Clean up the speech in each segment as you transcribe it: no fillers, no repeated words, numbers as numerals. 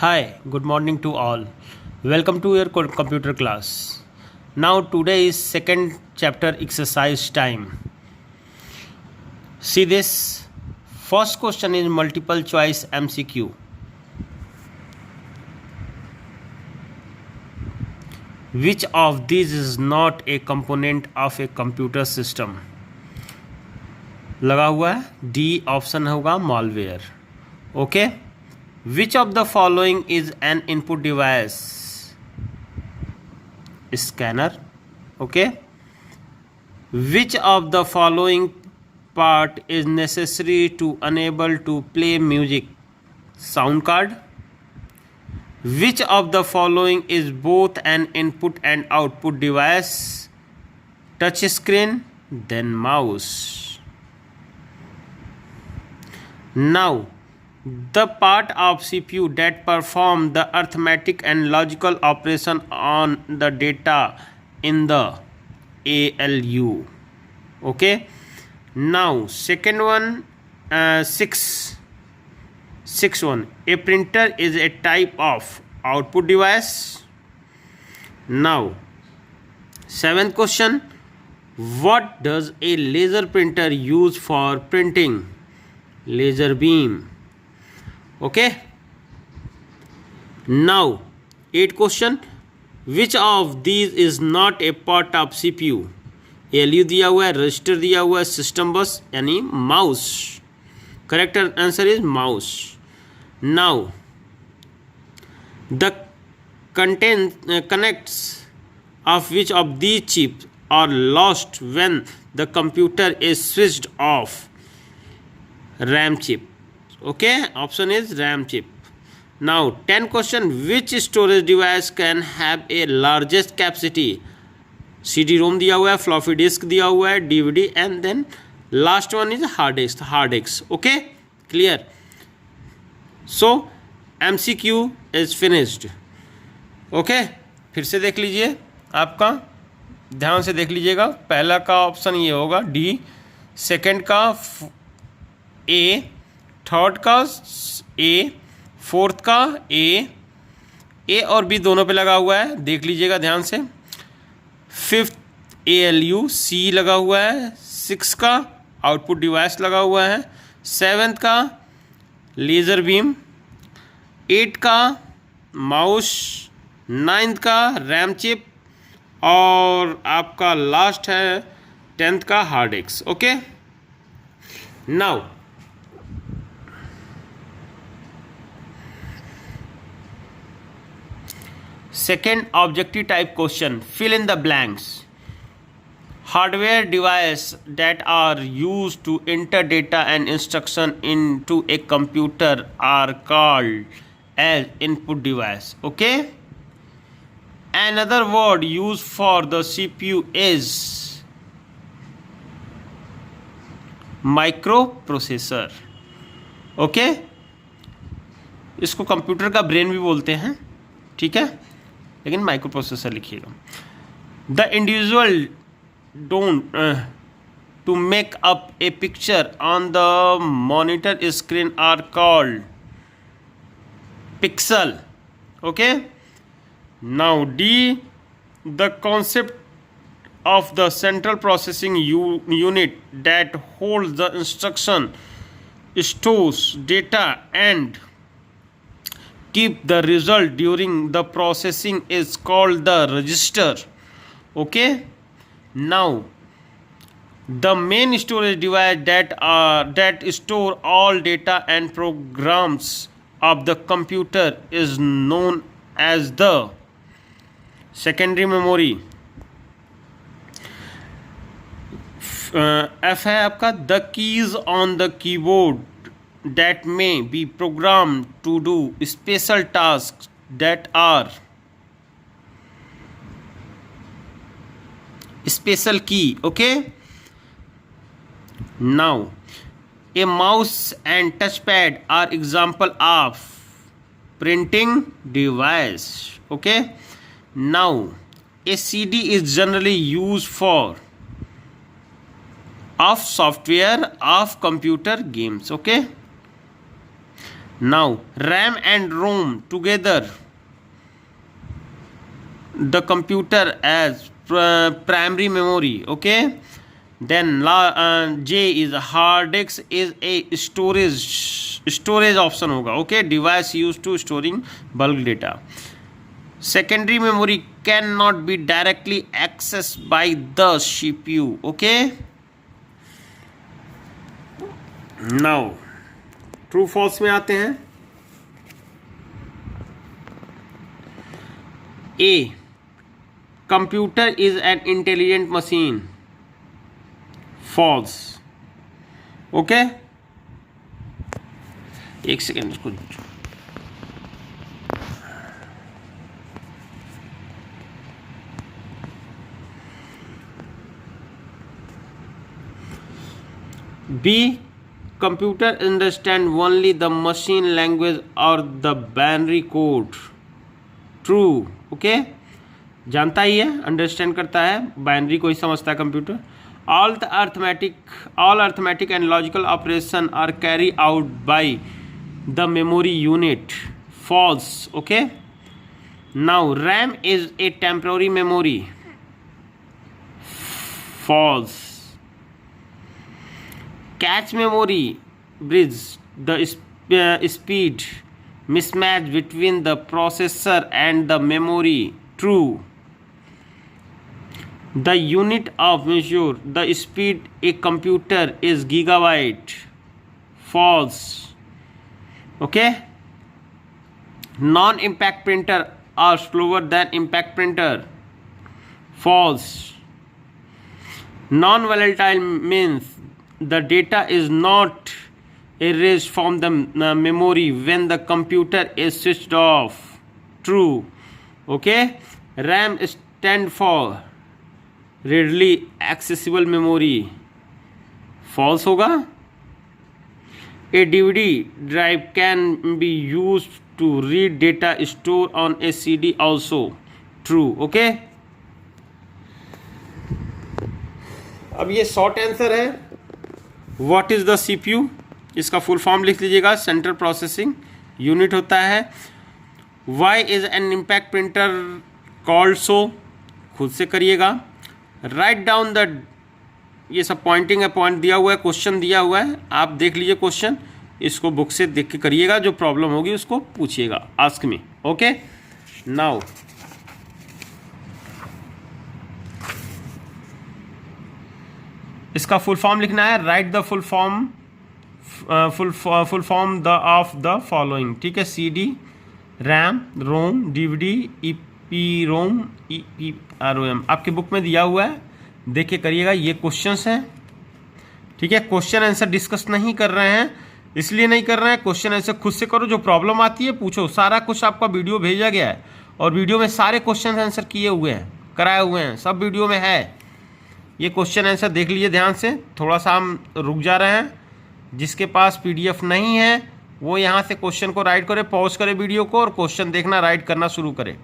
Hi, good morning to all. Welcome to your computer class. Now today is second chapter exercise time. See this. First question is multiple choice MCQ. Which of these is not a component of a computer system? लगा हुआ है D option होगा malware. Okay. Which of the following is an input device? Scanner. Okay. Which of the following part is necessary to enable to play music? Sound card. Which of the following is both an input and output device? Touch screen, then mouse. Now, the part of CPU that perform the arithmetic and logical operation on the data in the ALU. Okay. Now, second one, six one. A printer is a type of output device. Now, seventh question. What does a laser printer use for printing? Laser beam. Okay. Now, 8th question. Which of these is not a part of CPU? ALU दिया हुआ है, register दिया हुआ है, system बस यानी mouse. Correct answer is mouse. Now the connects of which of these chips are lost when the computer is switched off? RAM chip. Okay, option is RAM chip. Now 10 question. Which storage device can have a largest capacity? CD-ROM दिया हुआ है, floppy disk दिया हुआ है, DVD and then last one is hard disk. Okay, clear. So MCQ is finished. Okay, फिर से देख लीजिए, आपका ध्यान से देख लीजिएगा. पहला का ऑप्शन ये होगा डी, सेकंड का ए, थर्ड का ए, फोर्थ का ए और बी दोनों पे लगा हुआ है, देख लीजिएगा ध्यान से. फिफ्थ ALU सी लगा हुआ है, सिक्स का आउटपुट डिवाइस लगा हुआ है, सेवेंथ का लेज़र बीम, एट का माउस, नाइन्थ का रैम चिप और आपका लास्ट है 10th का hard disk. Okay. Now second objective type question. Fill in the blanks. Hardware device that are used to enter data and instruction into a computer are called as input device. Okay. Another word used for the CPU is microprocessor. Okay. इसको computer का brain भी बोलते हैं, ठीक है, लेकिन microprocessor लिखिएगा. The individual डोंट to make up a picture on the monitor screen are called pixel. Okay. Now D, the concept of the central processing unit that holds the instruction, stores data and keep the result during the processing is called the register. Okay. Now the main storage device that store all data and programs of the computer is known as the secondary memory. F है आपका the keys on the keyboard that may be programmed to do special tasks that are special key. Okay. Now a mouse and touchpad are example of printing device. Okay. Now a CD is generally used for of software of computer games. Okay. Now RAM and ROM together the computer as primary memory. Okay, then J is hard disk is a storage option होगा. Okay, device used to storing bulk data. Secondary memory cannot be directly accessed by the CPU. Okay, now true false में आते हैं. A, computer is an intelligent machine. False. Okay, एक second इसको. B, computer understand only the machine language or the binary code. True. Okay, जानता ही है, understand करता है, binary को ही समझता है computer. All arithmetic and logical operation are carried out by the memory unit. False. Okay, now RAM is a temporary memory. False. Cache memory bridge the speed mismatch between the processor and the memory. True. The unit of measure the speed a computer is gigabyte. False. Okay, non-impact printer are slower than impact printer. False. Non-volatile means the data is not erased from the memory when the computer is switched off. True. Okay, RAM stand for readily accessible memory. False होगा. A DVD drive can be used to read data stored on a CD also. True. Okay, अब ये short answer है. What is the CPU? इसका full form लिख लीजिएगा. Central processing unit होता है. Why is an impact printer called so? खुद से करिएगा. राइट डाउन द, ये सब पॉइंटिंग है, पॉइंट दिया हुआ है, क्वेश्चन दिया हुआ है, आप देख लीजिए क्वेश्चन, इसको बुक से देख के करिएगा. जो प्रॉब्लम होगी उसको पूछिएगा, आस्क मी. ओके, नाउ इसका फुल फॉर्म लिखना है. Right the full form the of the following. ठीक है, CD, RAM, ROM, DVD, EPROM, EPROM आपके बुक में दिया हुआ है, देख के करिएगा. ये क्वेश्चंस हैं. ठीक है, क्वेश्चन आंसर डिस्कस नहीं कर रहे हैं, इसलिए नहीं कर रहे हैं. क्वेश्चन आंसर खुद से करो. जो प्रॉब्लम आती है पूछो. सारा कुछ आपका वीडियो भेजा गया है और वीडियो में सारे क्वेश्चन आंसर किए हुए हैं, कराए हुए हैं, सब वीडियो में है. ये क्वेश्चन आंसर देख लीजिए ध्यान से. थोड़ा सा हम रुक जा रहे हैं. जिसके पास PDF नहीं है वो यहाँ से क्वेश्चन को राइट करे, पॉज करे वीडियो को और क्वेश्चन देखना, राइट करना शुरू करे.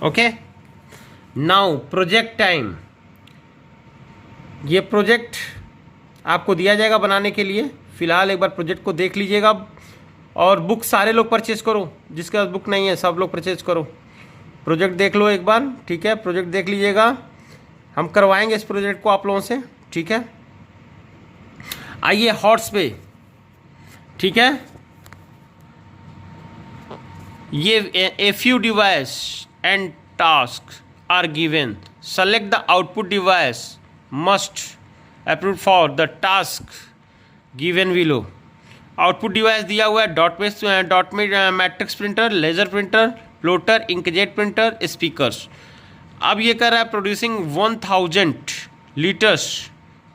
Okay, now project time. ये प्रोजेक्ट आपको दिया जाएगा बनाने के लिए. फ़िलहाल एक बार प्रोजेक्ट को देख लीजिएगा और बुक सारे लोग परचेज करो. जिसके पास बुक नहीं है सब लोग परचेज करो. प्रोजेक्ट देख लो एक बार. ठीक है, प्रोजेक्ट देख लीजिएगा. हम करवाएंगे इस प्रोजेक्ट को आप लोगों से. ठीक है, आइए हॉट्स पे. ठीक है, ये a few device and tasks are given. Select the output device must approved for the task given below. Output device दिया हुआ है. Dot matrix printer, laser printer, plotter, inkjet printer, speakers. अब ये कर रहा है producing 1000 letters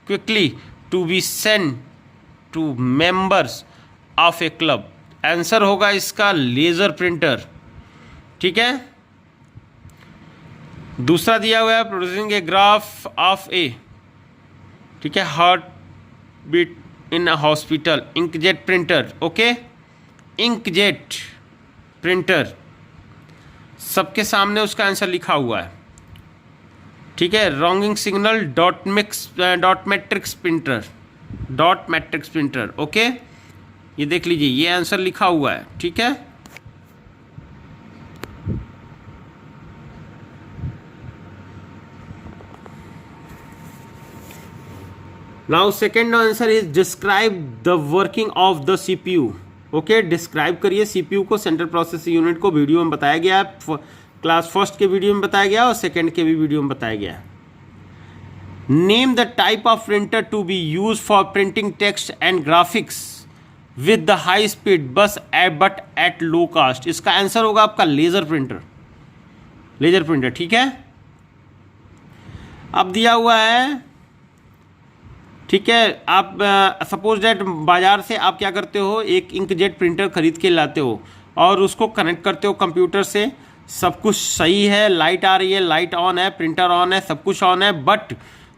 quickly to be send to members of a club. Answer होगा इसका लेजर प्रिंटर. ठीक है, दूसरा दिया हुआ है producing a graph of a, ठीक है, heart beat in a hospital, inkjet printer, okay, inkjet printer सबके सामने उसका आंसर लिखा हुआ है, ठीक है। रॉन्गिंग signal dot matrix printer, dot matrix printer, okay, ये देख लीजिए ये आंसर लिखा हुआ है, ठीक है। Now second answer is describe the working of the CPU, okay, describe करिए सीपीयू को, सेंट्रल प्रोसेसिंग यूनिट को। वीडियो में बताया गया है, क्लास फर्स्ट के वीडियो में बताया गया और सेकेंड के भी वीडियो में बताया गया है। Name the type of printer to be use for printing text and graphics with the high speed बस बट एट लो कास्ट। इसका आंसर होगा आपका लेजर प्रिंटर, लेजर प्रिंटर, ठीक है। अब दिया हुआ है, ठीक है, आप सपोज दैट बाजार से आप क्या करते हो, एक इंकजेट प्रिंटर खरीद के लाते हो और उसको कनेक्ट करते हो कंप्यूटर से, सब कुछ सही है, लाइट आ रही है, लाइट ऑन है, प्रिंटर ऑन है, सब कुछ ऑन है, बट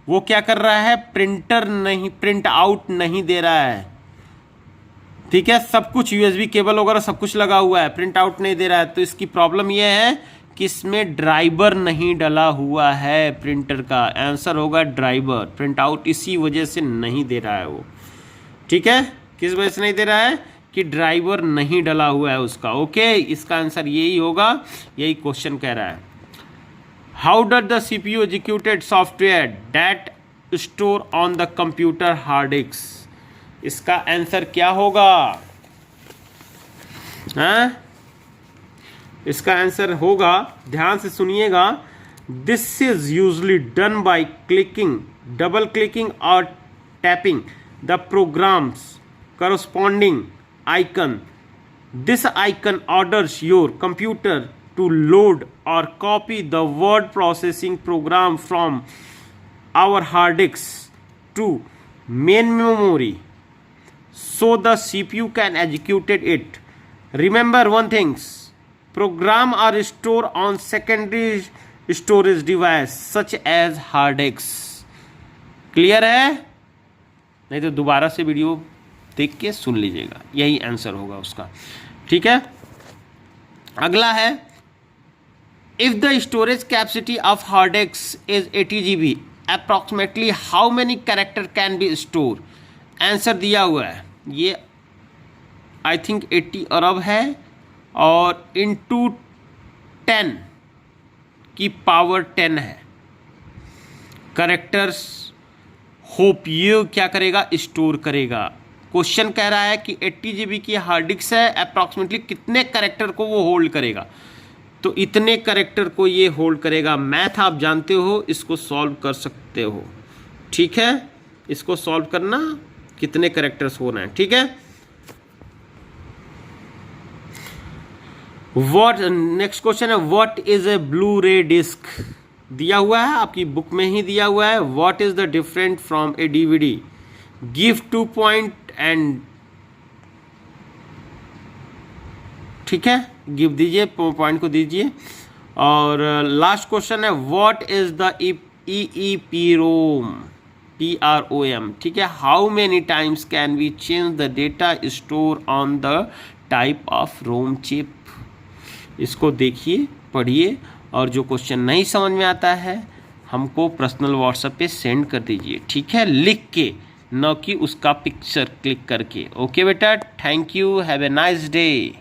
वो क्या कर रहा है, प्रिंटर नहीं, प्रिंट आउट नहीं दे रहा है, ठीक है। सब कुछ यूएसबी केबल वगैरह सब कुछ लगा हुआ है, प्रिंट आउट नहीं दे रहा है। तो इसकी प्रॉब्लम ये है कि इसमें ड्राइवर नहीं डला हुआ है प्रिंटर का, आंसर होगा ड्राइवर, प्रिंट आउट इसी वजह से नहीं दे रहा है वो, ठीक है। किस वजह से नहीं दे रहा है कि ड्राइवर नहीं डला हुआ है उसका, ओके, इसका आंसर यही होगा, यही क्वेश्चन कह रहा है। How does the CPU executed software that store on the computer hard disk, इसका आंसर क्या होगा, हाँ, इसका आंसर होगा, ध्यान से सुनिएगा, this is usually done by clicking, double clicking or tapping the programs corresponding icon. This icon orders your computer to load or copy the word processing program from our hard disk to main memory so the CPU can execute it. Remember one things, program are stored on secondary storage device such as hard disk. Clear है? नहीं तो दोबारा से video देख के सुन लीजिएगा, यही answer होगा उसका, ठीक है। अगला है, if the storage capacity of hard disk is 80 GB, approximately how many character can be stored? Answer दिया हुआ है, ये आई थिंक 80 अरब है और इंटू 10 की पावर 10 है करेक्टर्स, होप ये क्या करेगा, स्टोर करेगा। क्वेश्चन कह रहा है कि 80 GB की हार्ड डिस्क है, अप्रॉक्सीमेटली कितने करेक्टर को वो होल्ड करेगा, तो इतने करेक्टर को ये होल्ड करेगा। मैथ आप जानते हो, इसको सॉल्व कर सकते हो, ठीक है, इसको सॉल्व करना, कितने करेक्टर्स होना है, ठीक है। व्हाट, नेक्स्ट क्वेश्चन है, व्हाट इज ए ब्लू रे डिस्क, दिया हुआ है आपकी बुक में ही दिया हुआ है। What is the different from a DVD, give 2 point and, ठीक है, गिव दीजिए, पॉइंट को दीजिए। और लास्ट क्वेश्चन है, what is the EEPROM, PROM, ठीक है, how many times can we change the data store on the type of ROM chip. इसको देखिए, पढ़िए, और जो क्वेश्चन नहीं समझ में आता है हमको पर्सनल व्हाट्सएप पे सेंड कर दीजिए, ठीक है, लिख के, न कि उसका पिक्चर क्लिक करके। ओके बेटा, thank you, have a nice day.